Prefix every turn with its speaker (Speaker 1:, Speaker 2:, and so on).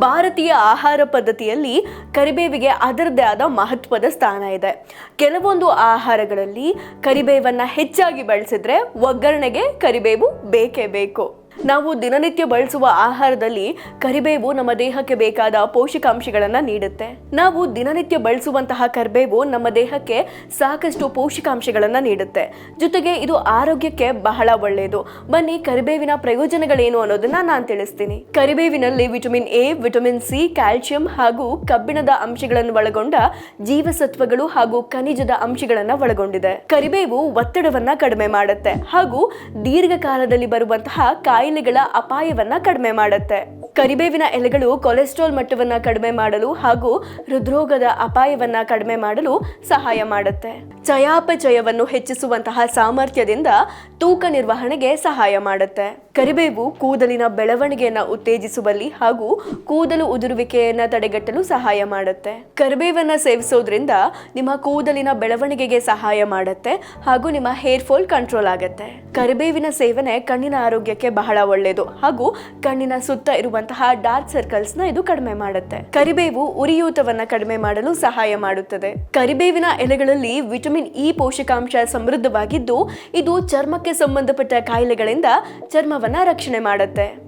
Speaker 1: ಭಾರತೀಯ ಆಹಾರ ಪದ್ಧತಿಯಲ್ಲಿ ಕರಿಬೇವಿಗೆ ಅದರದೇ ಆದ ಮಹತ್ವದ ಸ್ಥಾನ ಇದೆ. ಕೆಲವೊಂದು ಆಹಾರಗಳಲ್ಲಿ ಕರಿಬೇವನ್ನ ಹೆಚ್ಚಾಗಿ ಬಳಸಿದ್ರೆ ಒಗ್ಗರಣೆಗೆ ಕರಿಬೇವು ಬೇಕೇ ಬೇಕು. ನಾವು ದಿನನಿತ್ಯ ಬಳಸುವ ಆಹಾರದಲ್ಲಿ ಕರಿಬೇವು ನಮ್ಮ ದೇಹಕ್ಕೆ ಬೇಕಾದ ಪೋಷಕಾಂಶಗಳನ್ನು ನೀಡುತ್ತೆ. ನಾವು ದಿನನಿತ್ಯ ಬಳಸುವಂತಹ ಕರಿಬೇವು ನಮ್ಮ ದೇಹಕ್ಕೆ ಸಾಕಷ್ಟು ಪೋಷಕಾಂಶಗಳನ್ನು ನೀಡುತ್ತೆ. ಜೊತೆಗೆ ಇದು ಆರೋಗ್ಯಕ್ಕೆ ಬಹಳ ಒಳ್ಳೆಯದು. ಬನ್ನಿ ಕರಿಬೇವಿನ ಪ್ರಯೋಜನಗಳೇನು ಅನ್ನೋದನ್ನ ನಾನು ತಿಳಿಸ್ತೀನಿ. ಕರಿಬೇವಿನಲ್ಲಿ vitamin A, vitamin C, calcium ಹಾಗೂ ಕಬ್ಬಿಣದ ಅಂಶಗಳನ್ನು ಒಳಗೊಂಡ ಜೀವಸತ್ವಗಳು ಹಾಗೂ ಖನಿಜದ ಅಂಶಗಳನ್ನು ಒಳಗೊಂಡಿದೆ. ಕರಿಬೇವು ಒತ್ತಡವನ್ನ ಕಡಿಮೆ ಮಾಡುತ್ತೆ ಹಾಗೂ ದೀರ್ಘಕಾಲದಲ್ಲಿ ಬರುವಂತಹ ಕಾಯಿಲೆಗಳ ಅಪಾಯವನ್ನ ಕಡಿಮೆ ಮಾಡುತ್ತೆ. ಕರಿಬೇವಿನ ಎಲೆಗಳು ಕೊಲೆಸ್ಟ್ರಾಲ್ ಮಟ್ಟವನ್ನ ಕಡಿಮೆ ಮಾಡಲು ಹಾಗೂ ಹೃದ್ರೋಗದ ಅಪಾಯವನ್ನ ಕಡಿಮೆ ಮಾಡಲು ಸಹಾಯ ಮಾಡುತ್ತೆ. ಚಯಾಪಚಯವನ್ನು ಹೆಚ್ಚಿಸುವಂತಹ ಸಾಮರ್ಥ್ಯದಿಂದ ತೂಕ ನಿರ್ವಹಣೆಗೆ ಸಹಾಯ ಮಾಡುತ್ತೆ. ಕರಿಬೇವು ಕೂದಲಿನ ಬೆಳವಣಿಗೆಯನ್ನ ಉತ್ತೇಜಿಸುವಲ್ಲಿ ಹಾಗೂ ಕೂದಲು ಉದುರುವಿಕೆಯನ್ನ ತಡೆಗಟ್ಟಲು ಸಹಾಯ ಮಾಡುತ್ತೆ. ಕರಿಬೇವನ್ನ ಸೇವಿಸೋದ್ರಿಂದ ನಿಮ್ಮ ಕೂದಲಿನ ಬೆಳವಣಿಗೆಗೆ ಸಹಾಯ ಮಾಡುತ್ತೆ ಹಾಗೂ ನಿಮ್ಮ ಹೇರ್ ಫಾಲ್ ಕಂಟ್ರೋಲ್ ಆಗುತ್ತೆ. ಕರಿಬೇವಿನ ಸೇವನೆ ಕಣ್ಣಿನ ಆರೋಗ್ಯಕ್ಕೆ ಬಹಳ ಒಳ್ಳೆಯದು ಹಾಗೂ ಕಣ್ಣಿನ ಸುತ್ತ ಇರುವಂತಹ ಡಾರ್ಕ್ ಸರ್ಕಲ್ಸ್ ನ ಇದು ಕಡಿಮೆ ಮಾಡುತ್ತೆ. ಕರಿಬೇವು ಉರಿಯೂತವನ್ನ ಕಡಿಮೆ ಮಾಡಲು ಸಹಾಯ ಮಾಡುತ್ತದೆ. ಕರಿಬೇವಿನ ಎಲೆಗಳಲ್ಲಿ ವಿಟಮಿನ್ ಇ ಪೋಷಕಾಂಶ ಸಮೃದ್ಧವಾಗಿದ್ದು ಇದು ಚರ್ಮಕ್ಕೆ ಸಂಬಂಧಪಟ್ಟ ಕಾಯಿಲೆಗಳಿಂದ ಚರ್ಮವನ್ನ ರಕ್ಷಣೆ ಮಾಡುತ್ತೆ.